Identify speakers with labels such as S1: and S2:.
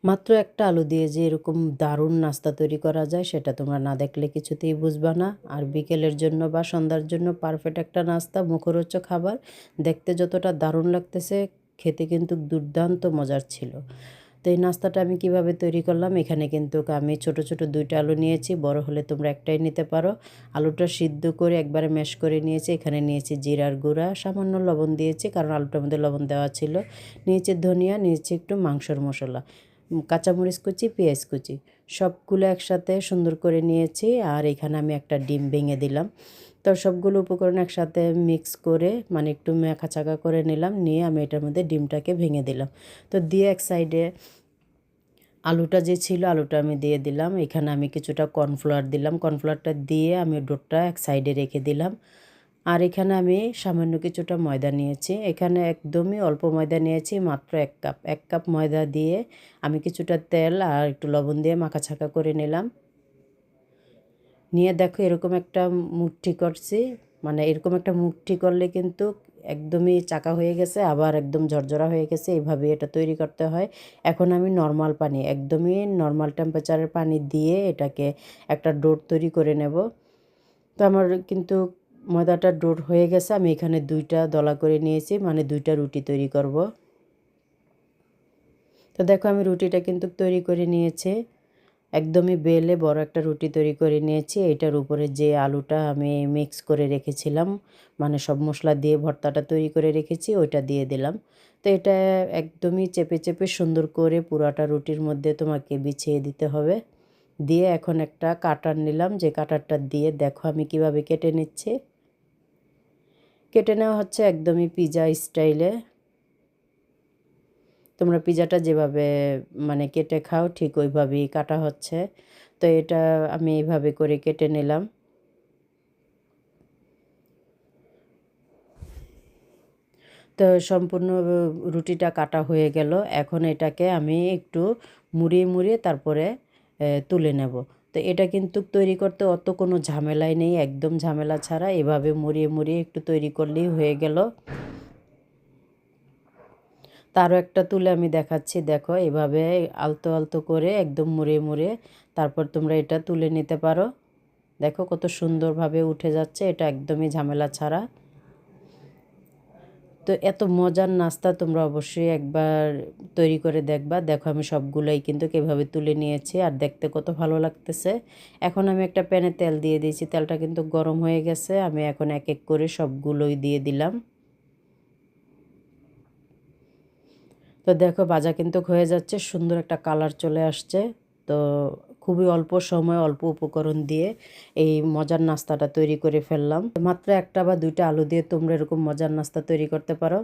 S1: মাত্র একটা আলু দিয়ে যে এরকম দারুণ নাস্তা তৈরি করা যায় সেটা তোমরা না দেখলে কিছুতেই বুঝবা না। আর বিকেলের জন্য বা সন্ধ্যার জন্য পারফেক্ট একটা নাস্তা, মুখরোচক খাবার। দেখতে যতটা দারুণ লাগতেছে, খেতে কিন্তু দুর্দান্ত মজার ছিল। তো এই নাস্তাটা আমি কিভাবে তৈরি করলাম, এখানে কিন্তু আমি ছোট ছোট দুইটা আলু নিয়েছি, বড় হলে তোমরা একটাই নিতে পারো। আলুটা সিদ্ধ করে একবারে ম্যাশ করে নিয়েছি। এখানে নিয়েছি জিরার গুঁড়া, সামান্য লবণ দিয়েছি কারণ আলুটার মধ্যে লবণ দেওয়া ছিল। নিয়েছি ধনিয়া, নিয়েছি একটু মাংসর মশলা, কাঁচামরিচ কুচি, পেঁয়াজ কুচি, সবগুলো একসাথে সুন্দর করে নিয়েছি। আর এখানে আমি একটা ডিম ভেঙে দিলাম। তো সবগুলো উপকরণ একসাথে মিক্স করে মানে একটু মেখাচাকা করে নিলাম, নিয়ে আমি এটার মধ্যে ডিমটাকে ভেঙে দিলাম। তো দিয়ে এক সাইডে আলুটা যে ছিল আলুটা আমি দিয়ে দিলাম। এখানে আমি কিছুটা কর্নফ্লাওয়ার দিলাম, কর্নফ্লাওয়ারটা দিয়ে আমি ডোটা এক সাইডে রেখে দিলাম। আর এখানে আমি সামান্য কিছুটা ময়দা নিয়েছি, এখানে একদমই অল্প ময়দা নিয়েছি, মাত্র 1 কাপ। 1 কাপ ময়দা দিয়ে আমি কিছুটা তেল আর একটু লবণ দিয়ে মাখাছাকা করে নিলাম। নিয়ে দেখো এরকম একটা মুঠি করছি, মানে এরকম একটা মুঠি করলে কিন্তু একদমই চাকা হয়ে গেছে, আবার একদম ঝরঝরা হয়ে গেছে। এইভাবে এটা তৈরি করতে হয়। এখন আমি নর্মাল পানি, একদমই নর্মাল টেম্পারেচারের পানি দিয়ে এটাকে একটা ডো তৈরি করে নেব। তো আমার কিন্তু ময়দাটা ডো হয়ে গেছে। আমি এখানে 2টা দলা করে নিয়েছি, মানে 2টা রুটি তৈরি করব। তো দেখো আমি রুটিটা কিন্তু তৈরি করে নিয়েছি, একদমই বেলে বড় একটা রুটি তৈরি করে নিয়েছি। এটার উপরে যে আলুটা আমি মিক্স করে রেখেছিলাম, মানে সব মশলা দিয়ে ভর্তাটা তৈরি করে রেখেছি, ওইটা দিয়ে দিলাম। তো এটা একদমই চেপে চেপে সুন্দর করে পুরাটা রুটির মধ্যে তোমাকে বিছিয়ে দিতে হবে। দিয়ে এখন একটা কাটার নিলাম, যে কাটারটা দিয়ে দেখো আমি কিভাবে কেটে নিচ্ছি। কেটে নেওয়া হচ্ছে একদমই পিৎজা স্টাইলে। তোমরা পিৎজাটা যেভাবে মানে কেটে খাও ঠিক ওইভাবেই কাটা হচ্ছে। তো এটা আমি এইভাবে করে কেটে নিলাম। তো সম্পূর্ণ রুটিটা কাটা হয়ে গেল। এখন এটাকে আমি একটু মুড়িয়ে মুড়িয়ে তারপরে তুলে নেব। তো এটা কিন্তু তৈরি করতে অত কোনো ঝামেলাই নেই, একদম ঝামেলা ছাড়া এভাবে মুড়িয়ে মুড়িয়ে একটু তৈরি করলেই হয়ে গেল। তারও একটা তুলে আমি দেখাচ্ছি, দেখো এভাবে আলতো আলতো করে একদম মুড়িয়ে মুড়িয়ে তারপর তোমরা এটা তুলে নিতে পারো। দেখো কত সুন্দরভাবে উঠে যাচ্ছে, এটা একদমই ঝামেলা ছাড়া। তো এত মজার নাস্তা তোমরা অবশ্যই একবার তৈরি করে দেখবা। দেখো আমি সবগুলোই কিন্তু কীভাবে তুলে নিয়েছি, আর দেখতে কত ভালো লাগতেছে। এখন আমি একটা প্যানে তেল দিয়ে দিয়েছি, তেলটা কিন্তু গরম হয়ে গেছে। আমি এখন এক এক করে সবগুলোই দিয়ে দিলাম। তো দেখো ভাজা কিন্তু হয়ে যাচ্ছে, সুন্দর একটা কালার চলে আসছে। তো খুবই অল্প সময় অল্প উপকরণ দিয়ে এই মজার নাস্তাটা তৈরি করে ফেললাম। মাত্র একটা বা দুইটা আলু দিয়ে তোমরা এরকম মজার নাস্তা তৈরি করতে পারো।